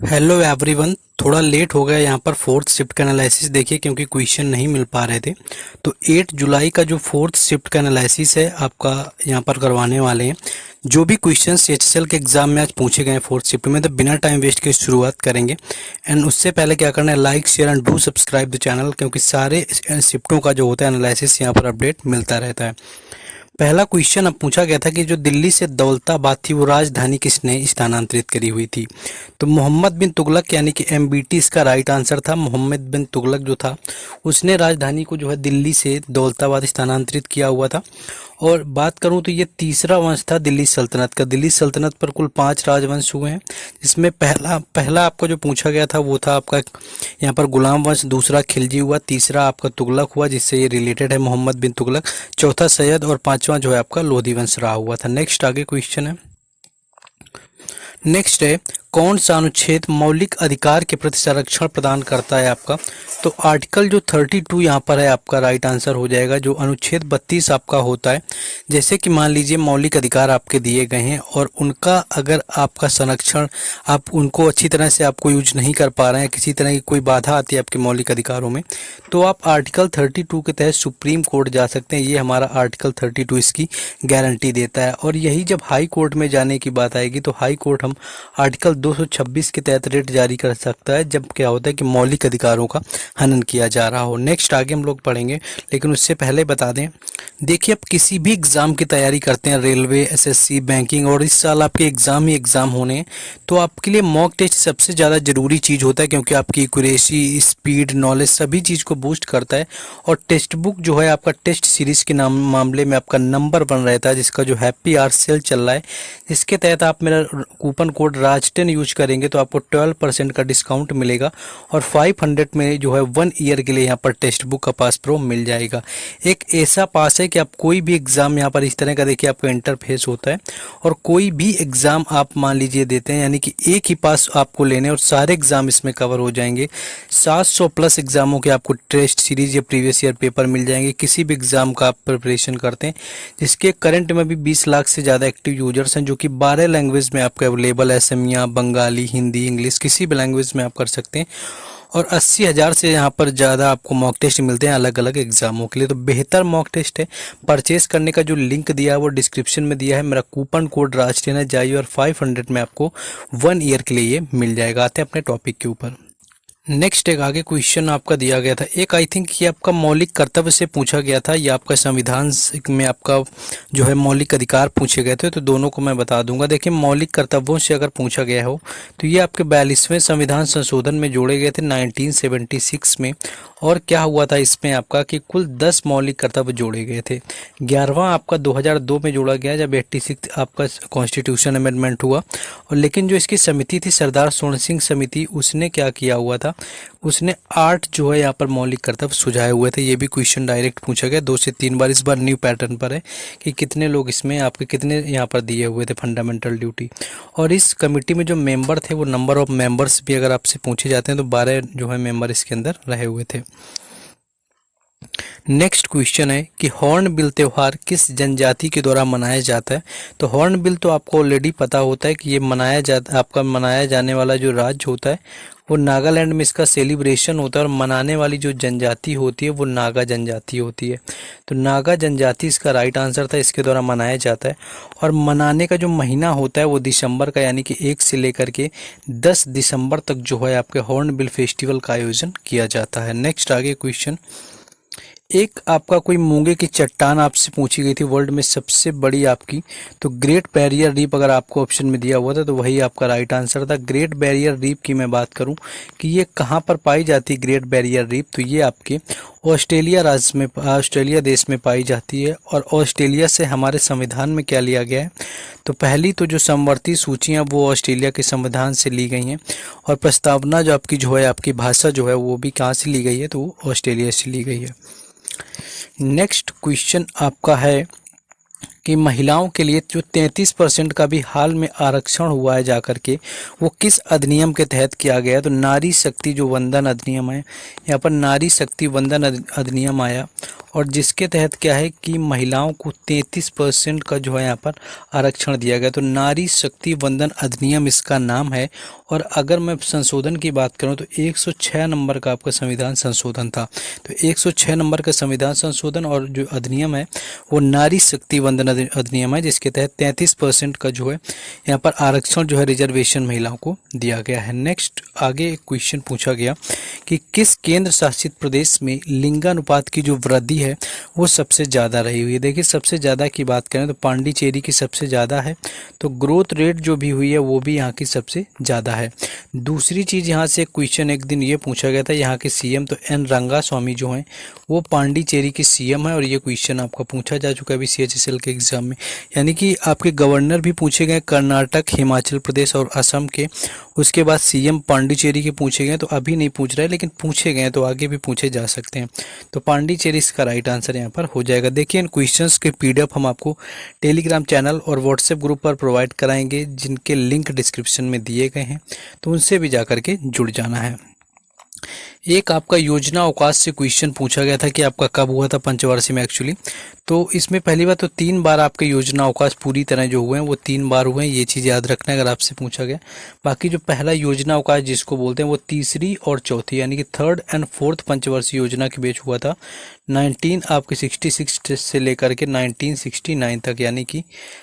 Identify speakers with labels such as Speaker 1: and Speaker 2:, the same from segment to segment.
Speaker 1: Hello everyone. थोड़ा late हो गया यहाँ पर फोर्थ शिफ्ट का एनालिसिस देखिए, क्योंकि क्वेश्चन नहीं मिल पा रहे थे। तो 8 जुलाई का जो फोर्थ शिफ्ट का एनालिसिस है आपका यहाँ पर करवाने वाले हैं। जो भी क्वेश्चन एचएसएल के एग्जाम में आज पूछे गए हैं फोर्थ शिफ्ट में, तो बिना टाइम वेस्ट के शुरुआत करेंगे। एंड उससे पहले क्या करना है, like share and do subscribe the channel, क्योंकि सारे शिफ्टों का जो होता है एनालिसिस यहाँ पर अपडेट मिलता रहता है। पहला क्वेश्चन अब पूछा गया था कि जो दिल्ली से दौलताबाद थी वो राजधानी किसने स्थानांतरित करी हुई थी। तो मोहम्मद बिन तुगलक यानी कि एमबीटी इसका राइट आंसर था। मोहम्मद बिन तुगलक जो था उसने राजधानी को जो है दिल्ली से दौलताबाद स्थानांतरित किया हुआ था। और बात करूं तो ये तीसरा वंश था दिल्ली सल्तनत का। दिल्ली सल्तनत पर कुल 5 राजवंश हुए हैं, जिसमें पहला पहला आपको जो पूछा गया था वो था आपका यहाँ पर गुलाम वंश, दूसरा खिलजी हुआ, तीसरा आपका तुगलक हुआ जिससे ये रिलेटेड है मोहम्मद बिन तुगलक, चौथा सैयद और पांचवा जो है आपका लोधी वंश रहा हुआ था। नेक्स्ट आगे क्वेश्चन है। नेक्स्ट है, कौन सा अनुच्छेद मौलिक अधिकार के प्रति संरक्षण प्रदान करता है आपका। तो आर्टिकल जो 32 यहाँ पर है आपका राइट आंसर हो जाएगा। जो अनुच्छेद 32 आपका होता है, जैसे कि मान लीजिए मौलिक अधिकार आपके दिए गए हैं और उनका अगर आपका संरक्षण, आप उनको अच्छी तरह से आपको यूज नहीं कर पा रहे हैं, किसी तरह की कोई बाधा आती है आपके मौलिक अधिकारों में, तो आप आर्टिकल 32 के तहत सुप्रीम कोर्ट जा सकते हैं। ये हमारा आर्टिकल 32 इसकी गारंटी देता है। और यही जब हाई कोर्ट में जाने की बात आएगी तो हाई कोर्ट हम आर्टिकल 226 के तहत रेट जारी कर सकता है, जब क्या होता है कि मौलिक अधिकारों का हनन किया जा रहा हो। नेक्स्ट आगे हम लोग पढ़ेंगे, लेकिन उससे पहले बता दें, देखिए आप किसी भी एग्ज़ाम की तैयारी करते हैं, रेलवे, एसएससी, बैंकिंग, और इस साल आपके एग्ज़ाम ही एग्ज़ाम होने हैं, तो आपके लिए मॉक टेस्ट सबसे ज़्यादा ज़रूरी चीज़ होता है, क्योंकि आपकी एक्यूरेसी, स्पीड, नॉलेज सभी चीज़ को बूस्ट करता है। और टेक्स्ट बुक जो है आपका टेस्ट सीरीज़ के मामले में आपका नंबर 1 रहता है, जिसका जो हैप्पी आवर सेल चल रहा है। इसके तहत आप मेरा कूपन कोड राज10 यूज करेंगे तो आपको 12% का डिस्काउंट मिलेगा और 500 में जो है 1 ईयर के लिए यहाँ पर टेक्स्ट बुक का पास प्रो मिल जाएगा। एक ऐसा पास है कि आप कोई भी एग्ज़ाम यहाँ पर इस तरह का देखिए आपका इंटरफेस होता है, और कोई भी एग्ज़ाम आप मान लीजिए देते हैं, यानी कि एक ही पास आपको लेने और सारे एग्ज़ाम इसमें कवर हो जाएंगे। 700 प्लस एग्ज़ामों के आपको टेस्ट सीरीज या प्रीवियस ईयर पेपर मिल जाएंगे किसी भी एग्ज़ाम का आप प्रिपरेशन करते हैं, जिसके करंट में भी 20 लाख से ज़्यादा एक्टिव यूजर्स हैं, जो कि 12 लैंग्वेज में आपका अवेलेबल है। असमिया, बंगाली, हिंदी, इंग्लिश, किसी भी लैंग्वेज में आप कर सकते हैं। और 80,000 से यहाँ पर ज़्यादा आपको मॉक टेस्ट मिलते हैं अलग अलग एग्जामों के लिए। तो बेहतर मॉक टेस्ट है। परचेज करने का जो लिंक दिया है वो डिस्क्रिप्शन में दिया है। मेरा कूपन कोड राज10 है, जाइए और 500 में आपको 1 ईयर के लिए ये मिल जाएगा। आते हैं अपने टॉपिक के ऊपर। नेक्स्ट एक आगे क्वेश्चन आपका दिया गया था, एक आई थिंक ये आपका मौलिक कर्तव्य से पूछा गया था, ये आपका संविधान में आपका जो है मौलिक अधिकार पूछे गए थे, तो दोनों को मैं बता दूंगा। देखिए मौलिक कर्तव्यों से अगर पूछा गया हो तो ये आपके 42वें संविधान संशोधन में जोड़े गए थे 1976 में। और क्या हुआ था इसमें आपका कि कुल 10 मौलिक कर्तव्य जोड़े गए थे। 11वां आपका 2002 में जोड़ा गया जब 86 आपका कॉन्स्टिट्यूशन अमेंडमेंट हुआ। और लेकिन जो इसकी समिति थी सरदार सोन सिंह समिति, उसने क्या किया हुआ था, उसने 8 जो है यहाँ पर मौलिक कर्तव्य सुझाए हुए थे। ये भी क्वेश्चन डायरेक्ट पूछा गया 2 से 3 बार, इस बार न्यू पैटर्न पर है कि कितने लोग इसमें आपके कितने यहाँ पर दिए हुए थे फंडामेंटल ड्यूटी। और इस कमेटी में जो मेंबर थे वो नंबर ऑफ मेंबर्स भी अगर आपसे पूछे जाते हैं तो 12 जो है मेंबर इसके अंदर रहे हुए थे। नेक्स्ट क्वेश्चन है कि हॉर्नबिल त्यौहार किस जनजाति के द्वारा मनाया जाता है। तो हॉर्नबिल तो आपको ऑलरेडी पता होता है कि ये आपका मनाया जाने वाला जो राज्य होता है वो नागालैंड में इसका सेलिब्रेशन होता है, और मनाने वाली जो जनजाति होती है वो नागा जनजाति होती है। तो नागा जनजाति इसका राइट आंसर था, इसके द्वारा मनाया जाता है। और मनाने का जो महीना होता है वो दिसंबर का, यानी कि 1 से लेकर के 10 दिसंबर तक जो है आपके हॉर्नबिल फेस्टिवल का आयोजन किया जाता है। नेक्स्ट आगे क्वेश्चन, एक आपका कोई मूंगे की चट्टान आपसे पूछी गई थी वर्ल्ड में सबसे बड़ी आपकी, तो ग्रेट बैरियर रीफ अगर आपको ऑप्शन में दिया हुआ था तो वही आपका राइट आंसर था। ग्रेट बैरियर रीफ की मैं बात करूं कि ये कहां पर पाई जाती है ग्रेट बैरियर रीफ, तो ये आपके ऑस्ट्रेलिया राज्य में, ऑस्ट्रेलिया देश में पाई जाती है। और ऑस्ट्रेलिया से हमारे संविधान में क्या लिया गया है, तो पहली तो जो समवर्ती सूचियाँ वो ऑस्ट्रेलिया के संविधान से ली गई हैं, और प्रस्तावना जो आपकी जो है आपकी भाषा जो है वो भी कहाँ से ली गई है, तो वो ऑस्ट्रेलिया से ली गई है। नेक्स्ट क्वेश्चन आपका है कि महिलाओं के लिए जो 33% का भी हाल में आरक्षण हुआ है जाकर के, वो किस अधिनियम के तहत किया गया है। तो नारी शक्ति जो वंदन अधिनियम है, यहाँ पर नारी शक्ति वंदन अधिनियम आया। और जिसके तहत क्या है कि महिलाओं को 33% का जो है यहाँ पर आरक्षण दिया गया। तो नारी शक्ति वंदन अधिनियम इसका नाम है। और अगर मैं संशोधन की बात करूं तो 106 नंबर का आपका संविधान संशोधन था। तो 106 नंबर का संविधान संशोधन और जो अधिनियम है वो नारी शक्ति वंदन अधिनियम है, जिसके तहत 33% का जो है यहाँ पर आरक्षण जो है रिजर्वेशन महिलाओं को दिया गया है। नेक्स्ट आगे एक क्वेश्चन पूछा गया कि किस केंद्र शासित प्रदेश में लिंगानुपात की जो वृद्धि है वो सबसे ज़्यादा रही हुई है। देखिए सबसे ज़्यादा की बात करें तो पांडिचेरी की सबसे ज़्यादा है। तो ग्रोथ रेट जो भी हुई है वो भी यहाँ की सबसे ज़्यादा है। दूसरी चीज़ यहाँ से क्वेश्चन एक दिन ये पूछा गया था, यहाँ के सीएम तो एन रंगास्वामी जो हैं वो पांडिचेरी के सीएम है। और ये क्वेश्चन आपका पूछा जा चुका है अभी CHSL के एग्जाम में। यानी कि आपके गवर्नर भी पूछे गए कर्नाटक, हिमाचल प्रदेश और असम के। उसके बाद सीएम पांडिचेरी के पूछे गए, तो अभी नहीं पूछ रहे लेकिन पूछे गए तो आगे भी पूछे जा सकते हैं। तो पांडिचेरी इसका राइट आंसर यहाँ पर हो जाएगा। देखिए इन क्वेश्चंस के PDF हम आपको टेलीग्राम चैनल और व्हाट्सएप ग्रुप पर प्रोवाइड कराएंगे, जिनके लिंक डिस्क्रिप्शन में दिए गए हैं, तो उनसे भी जाकर के जुड़ जाना है। एक आपका योजना अवकाश से क्वेश्चन पूछा गया था कि आपका कब हुआ था पंचवार्षिक में एक्चुअली। तो इसमें पहली बात तो 3 बार आपके योजना अवकाश पूरी तरह जो हुए हैं वो 3 बार हुए हैं, ये चीज़ याद रखना है अगर आपसे पूछा गया। बाकी जो पहला योजना अवकाश जिसको बोलते हैं वो तीसरी और चौथी यानी कि 3rd and 4th पंचवर्षीय योजना के बीच हुआ था 1966 से लेकर के 1969 तक, यानी कि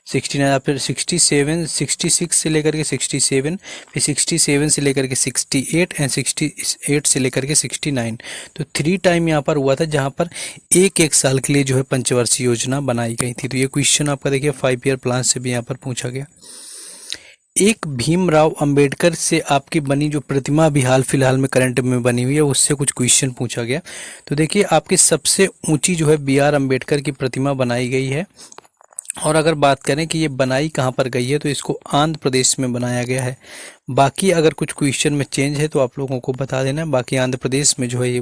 Speaker 1: 69 फिर 66 से लेकर के 67, फिर 67 से लेकर के 68 एंड 68 से लेकर के 69। तो 3 टाइम यहाँ पर हुआ था, जहाँ पर एक साल के लिए जो है पंचवर्षीय योजना बनाई गई थी। तो ये क्वेश्चन आपका देखिए 5 ईयर प्लान से भी यहाँ पर पूछा गया। एक भीमराव अंबेडकर से आपकी बनी जो प्रतिमा अभी हाल फिलहाल में करंट में बनी हुई है उससे कुछ क्वेश्चन पूछा गया। तो देखिए आपकी सबसे ऊंची जो है BR अंबेडकर की प्रतिमा बनाई गई है। और अगर बात करें कि ये बनाई कहाँ पर गई है तो इसको आंध्र प्रदेश में बनाया गया है। बाकी अगर कुछ क्वेश्चन में चेंज है तो आप लोगों को बता देना। बाकी आंध्र प्रदेश में जो है ये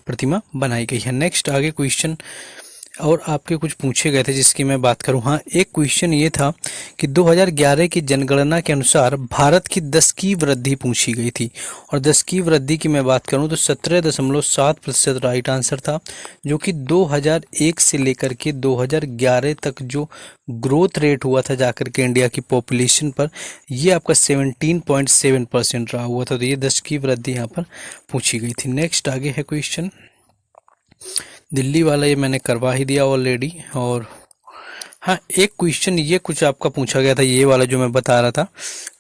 Speaker 1: प्रतिमा बनाई गई है। नेक्स्ट आगे क्वेश्चन और आपके कुछ पूछे गए थे जिसकी मैं बात करूं। हाँ, एक क्वेश्चन ये था कि 2011 की जनगणना के अनुसार भारत की 10 की वृद्धि पूछी गई थी। और 10 की वृद्धि की मैं बात करूं तो 17.7% राइट आंसर था, जो कि 2001 से लेकर के 2011 तक जो ग्रोथ रेट हुआ था जाकर के इंडिया की पॉपुलेशन पर, ये आपका 17.7% रहा हुआ था। तो ये 10 की वृद्धि यहाँ पर पूछी गई थी। नेक्स्ट आगे है क्वेश्चन, दिल्ली वाला ये मैंने करवा ही दिया ऑलरेडी। और हाँ, एक क्वेश्चन ये कुछ आपका पूछा गया था, ये वाला जो मैं बता रहा था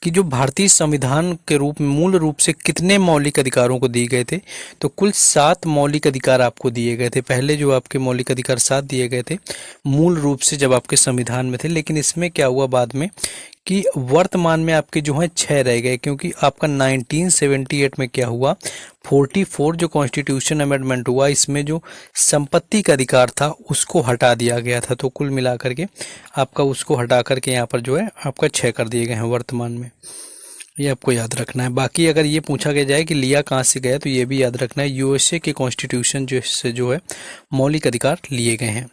Speaker 1: कि जो भारतीय संविधान के रूप में मूल रूप से कितने मौलिक अधिकारों को दिए गए थे। तो कुल 7 मौलिक अधिकार आपको दिए गए थे। पहले जो आपके मौलिक अधिकार 7 दिए गए थे मूल रूप से जब आपके संविधान में थे, लेकिन इसमें क्या हुआ बाद में कि वर्तमान में आपके जो हैं 6 रह गए, क्योंकि आपका 1978 में क्या हुआ 44 जो कॉन्स्टिट्यूशन अमेंडमेंट हुआ, इसमें जो संपत्ति का अधिकार था उसको हटा दिया गया था। तो कुल मिलाकर के आपका उसको हटा करके यहाँ पर जो है आपका 6 कर दिए गए हैं वर्तमान में। ये आपको याद रखना है। बाकी अगर ये पूछा गया जाए कि लिया कहाँ से गया तो ये भी याद रखना है, USA के कॉन्स्टिट्यूशन से जो है मौलिक अधिकार लिए गए हैं।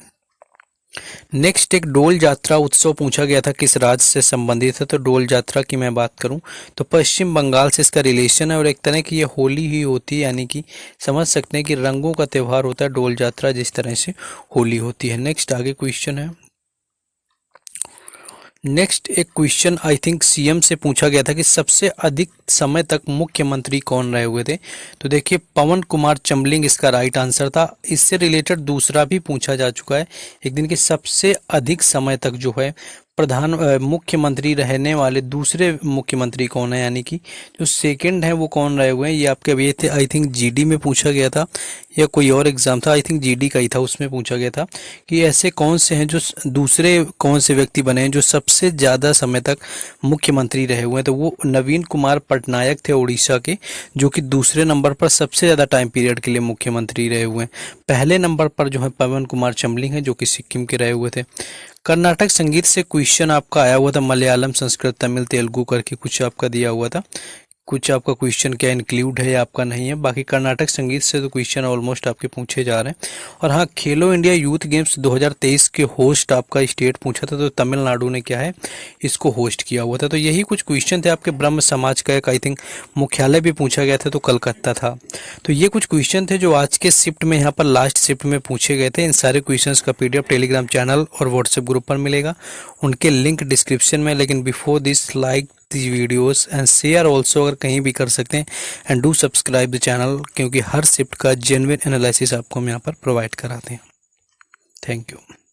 Speaker 1: नेक्स्ट एक डोल यात्रा उत्सव पूछा गया था किस राज्य से संबंधित है। तो डोल यात्रा की मैं बात करूं तो पश्चिम बंगाल से इसका रिलेशन है। और एक तरह की ये होली ही होती है, यानी कि समझ सकते हैं कि रंगों का त्यौहार होता है डोल यात्रा, जिस तरह से होली होती है। नेक्स्ट आगे क्वेश्चन है, नेक्स्ट एक क्वेश्चन आई थिंक सीएम से पूछा गया था कि सबसे अधिक समय तक मुख्यमंत्री कौन रहे हुए थे। तो देखिए पवन कुमार चमलिंग इसका राइट आंसर था। इससे रिलेटेड दूसरा भी पूछा जा चुका है एक दिन, कि सबसे अधिक समय तक जो है मुख्यमंत्री रहने वाले दूसरे मुख्यमंत्री कौन है, यानी कि जो सेकंड है वो कौन रहे हुए हैं। ये आपके अभी थे आई थिंक GD में पूछा गया था या कोई और एग्जाम था, आई थिंक GD का ही था, उसमें पूछा गया था कि ऐसे कौन से हैं जो दूसरे कौन से व्यक्ति बने हैं जो सबसे ज़्यादा समय तक मुख्यमंत्री रहे हुए हैं। तो वो नवीन कुमार पटनायक थे उड़ीसा के, जो कि दूसरे नंबर पर सबसे ज़्यादा टाइम पीरियड के लिए मुख्यमंत्री रहे हुए हैं। पहले नंबर पर जो है पवन कुमार चमलिंग है जो कि सिक्किम के रहे हुए थे। कर्नाटक संगीत से क्वेश्चन आपका आया हुआ था, मलयालम, संस्कृत, तमिल, तेलुगु करके कुछ आपका दिया हुआ था। कुछ आपका क्वेश्चन क्या इंक्लूड है या आपका नहीं है। बाकी कर्नाटक संगीत से तो क्वेश्चन ऑलमोस्ट आपके पूछे जा रहे हैं। और हाँ, खेलो इंडिया यूथ गेम्स 2023 के होस्ट आपका स्टेट पूछा था, तो तमिलनाडु ने क्या है इसको होस्ट किया हुआ था। तो यही कुछ क्वेश्चन थे आपके। ब्रह्म समाज का एक आई थिंक मुख्यालय भी पूछा गया था, तो कलकत्ता था। तो ये कुछ क्वेश्चन थे जो आज के शिफ्ट में यहाँ पर लास्ट शिफ्ट में पूछे गए थे। इन सारे क्वेश्चंस का पीडीएफ टेलीग्राम चैनल और व्हाट्सएप ग्रुप पर मिलेगा, उनके लिंक डिस्क्रिप्शन में। लेकिन before this, like these videos and share also अगर कहीं भी कर सकते हैं, and do subscribe the channel, क्योंकि हर शिफ्ट का जेन्युइन एनालिसिस आपको हम यहाँ पर प्रोवाइड कराते हैं। Thank you.